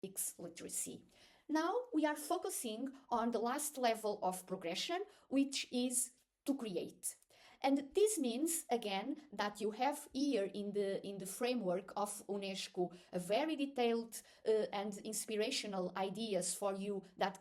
ethics literacy. Now we are focusing on the last level of progression, which is to create. And this means again that you have here in the framework of UNESCO a very detailed and inspirational ideas for you that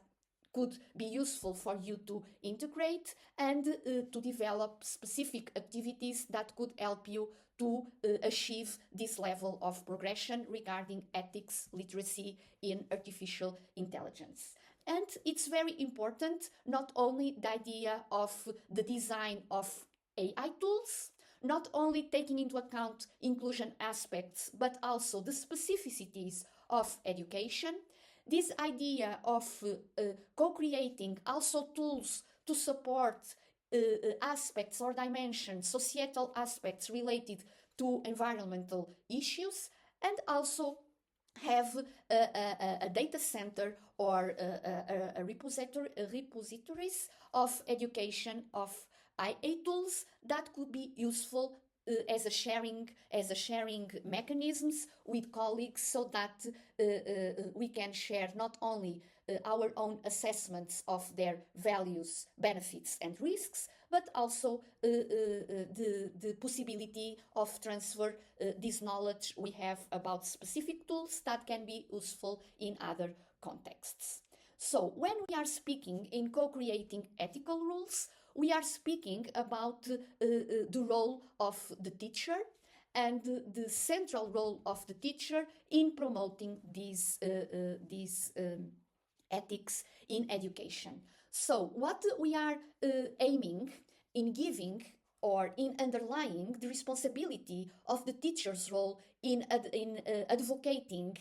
could be useful for you to integrate and to develop specific activities that could help you to achieve this level of progression regarding ethics literacy in artificial intelligence. And it's very important not only the idea of the design of AI tools, not only taking into account inclusion aspects, but also the specificities of education. This idea of co-creating also tools to support aspects or dimensions, societal aspects related to environmental issues, and also have a data center or a repositories of education of IA tools that could be useful as a sharing mechanisms with colleagues so that we can share not only our own assessments of their values, benefits, and risks, but also the possibility of transfer this knowledge we have about specific tools that can be useful in other contexts. So when we are speaking in co-creating ethical rules, we are speaking about the role of the teacher and the central role of the teacher in promoting these ethics in education. So what we are aiming in giving or in underlying the responsibility of the teacher's role in advocating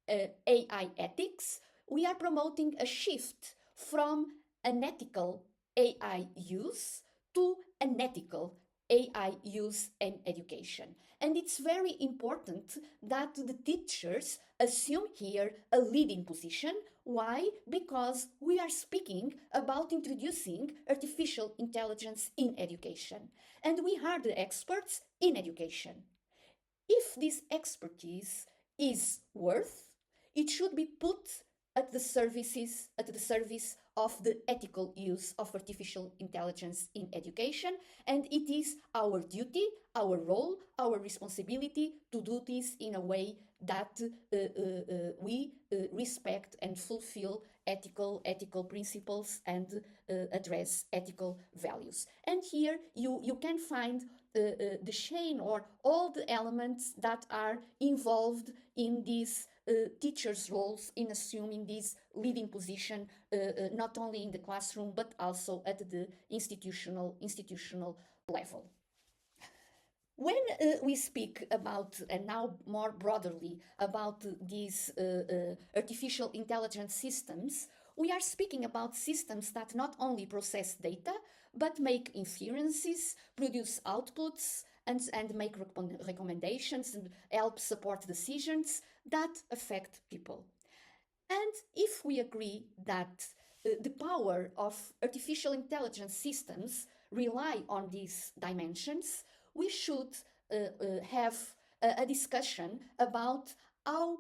AI ethics, we are promoting a shift from unethical AI use to unethical AI use and education. And it's very important that the teachers assume here a leading position. Why? Because we are speaking about introducing artificial intelligence in education. And we are the experts in education. If this expertise is worth, it should be put at the service of the ethical use of artificial intelligence in education, and it is our duty, our role, our responsibility to do this in a way that we respect and fulfill ethical principles and address ethical values. And here you can find the chain or all the elements that are involved in these teachers' roles in assuming this leading position, not only in the classroom but also at the institutional level. When we speak about, and now more broadly, about these artificial intelligence systems, we are speaking about systems that not only process data, but make inferences, produce outputs, and make recommendations and help support decisions that affect people. And if we agree that the power of artificial intelligence systems rely on these dimensions, we should have a discussion about how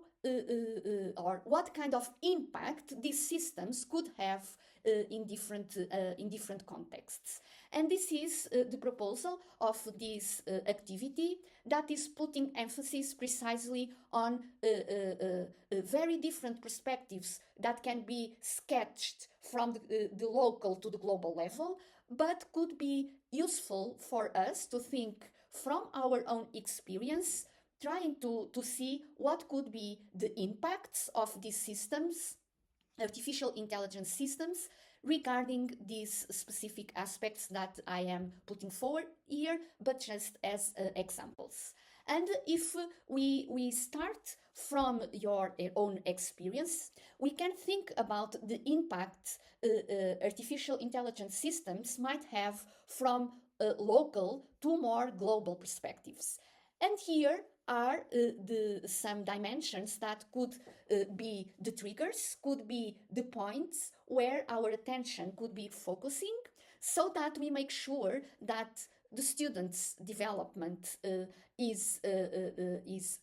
or what kind of impact these systems could have in different contexts. And this is the proposal of this activity that is putting emphasis precisely on very different perspectives that can be sketched from the local to the global level, but could be useful for us to think from our own experience, trying to see what could be the impacts of these systems, artificial intelligence systems, regarding these specific aspects that I am putting forward here, but just as examples. And if we start from your own experience, we can think about the impact artificial intelligence systems might have from local to more global perspectives. And here are some dimensions that could be the triggers, could be the points where our attention could be focusing, so that we make sure that the students' development is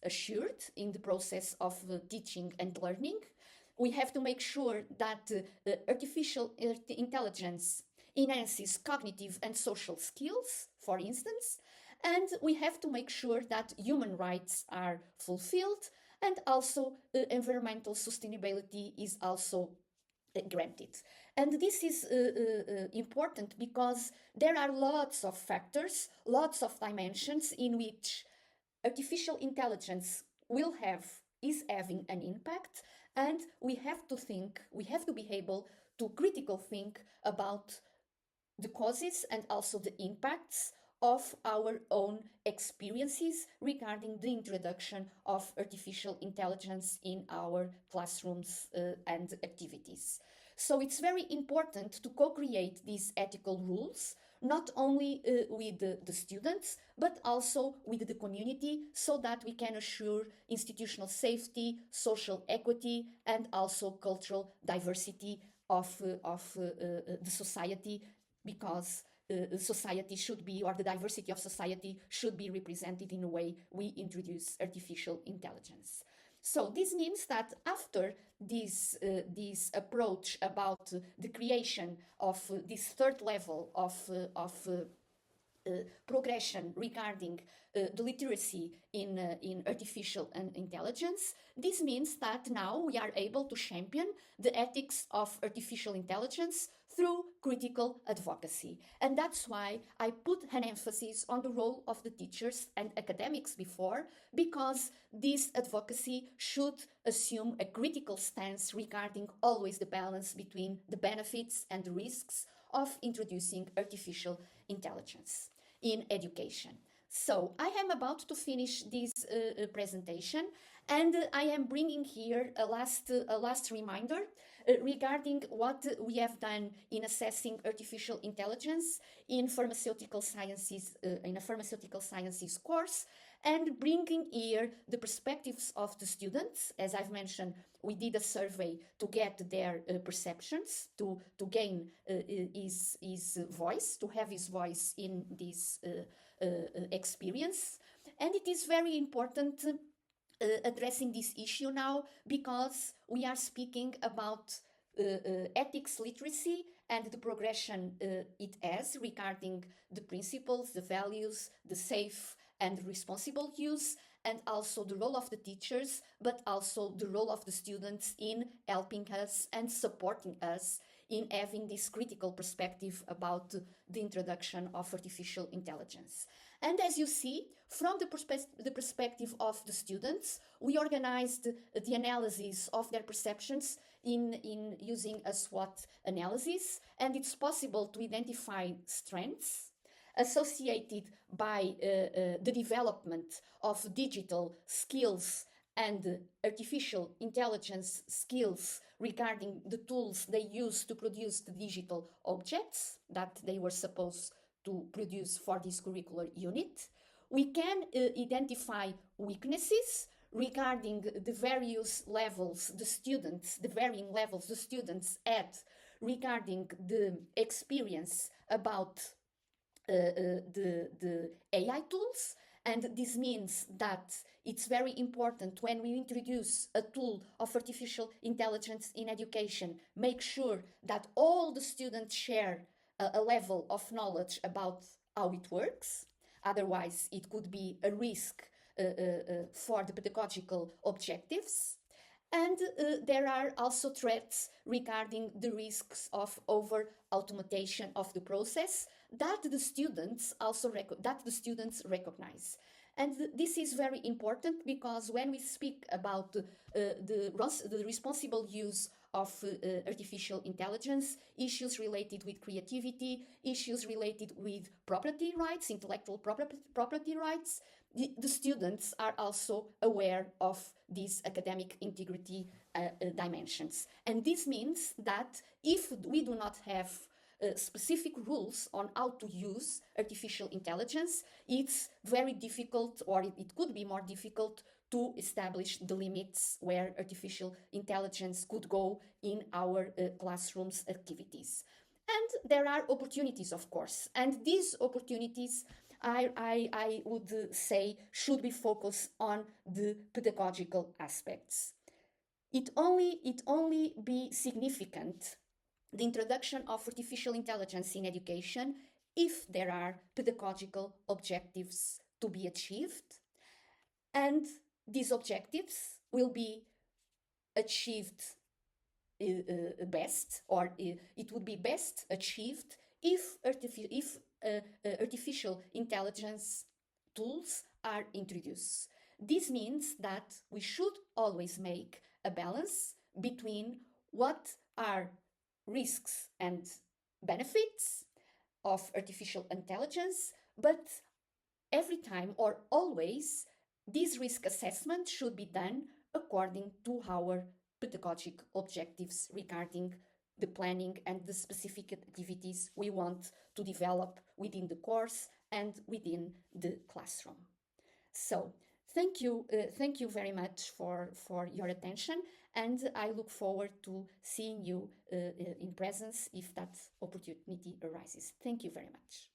assured in the process of teaching and learning, we have to make sure that artificial intelligence enhances cognitive and social skills, for instance, and we have to make sure that human rights are fulfilled and also environmental sustainability is also granted. And this is important because there are lots of factors, lots of dimensions in which artificial intelligence will have is having an impact, and we have to think, we have to be able to critical think about the causes and also the impacts of our own experiences regarding the introduction of artificial intelligence in our classrooms and activities. So it's very important to co-create these ethical rules, not only with the students, but also with the community, so that we can assure institutional safety, social equity, and also cultural diversity of the society, because society should be, or the diversity of society should be represented in a way we introduce artificial intelligence. So this means that after this approach about the creation of this third level of progression regarding the literacy in artificial intelligence, this means that now we are able to champion the ethics of artificial intelligence through critical advocacy. And that's why I put an emphasis on the role of the teachers and academics before, because this advocacy should assume a critical stance regarding always the balance between the benefits and the risks of introducing artificial intelligence in education. So I am about to finish this presentation, and I am bringing here a last reminder regarding what we have done in assessing artificial intelligence in pharmaceutical sciences, in a pharmaceutical sciences course, and bringing here the perspectives of the students. As I've mentioned, we did a survey to get their perceptions, to gain his voice, to have his voice in this experience. And it is very important addressing this issue now, because we are speaking about ethics literacy and the progression it has regarding the principles, the values, the safe and responsible use, and also the role of the teachers, but also the role of the students in helping us and supporting us in having this critical perspective about the introduction of artificial intelligence. And as you see, from the perspective of the students, we organized the analysis of their perceptions in using a SWOT analysis, and it's possible to identify strengths associated by the development of digital skills and artificial intelligence skills regarding the tools they use to produce the digital objects that they were supposed to produce for this curricular unit. We can identify weaknesses regarding the various levels the varying levels the students had regarding the experience about the AI tools. And this means that it's very important, when we introduce a tool of artificial intelligence in education, make sure that all the students share a level of knowledge about how it works. Otherwise, it could be a risk for the pedagogical objectives. And there are also threats regarding the risks of over automation of the process that the students recognize. And this is very important, because when we speak about the responsible use of artificial intelligence, issues related with creativity, issues related with property rights, intellectual property rights, the students are also aware of these academic integrity dimensions. And this means that if we do not have specific rules on how to use artificial intelligence, it's very difficult, or it could be more difficult, to establish the limits where artificial intelligence could go in our classrooms activities. And there are opportunities, of course, and these opportunities I would say should be focused on the pedagogical aspects. it only be significant, the introduction of artificial intelligence in education, if there are pedagogical objectives to be achieved, and these objectives will be achieved best, or it would be best achieved if artificial intelligence tools are introduced. This means that we should always make a balance between what are risks and benefits of artificial intelligence, but every time or always, this risk assessment should be done according to our pedagogic objectives regarding the planning and the specific activities we want to develop within the course and within the classroom. So, thank you very much for your attention, and I look forward to seeing you in presence if that opportunity arises. Thank you very much.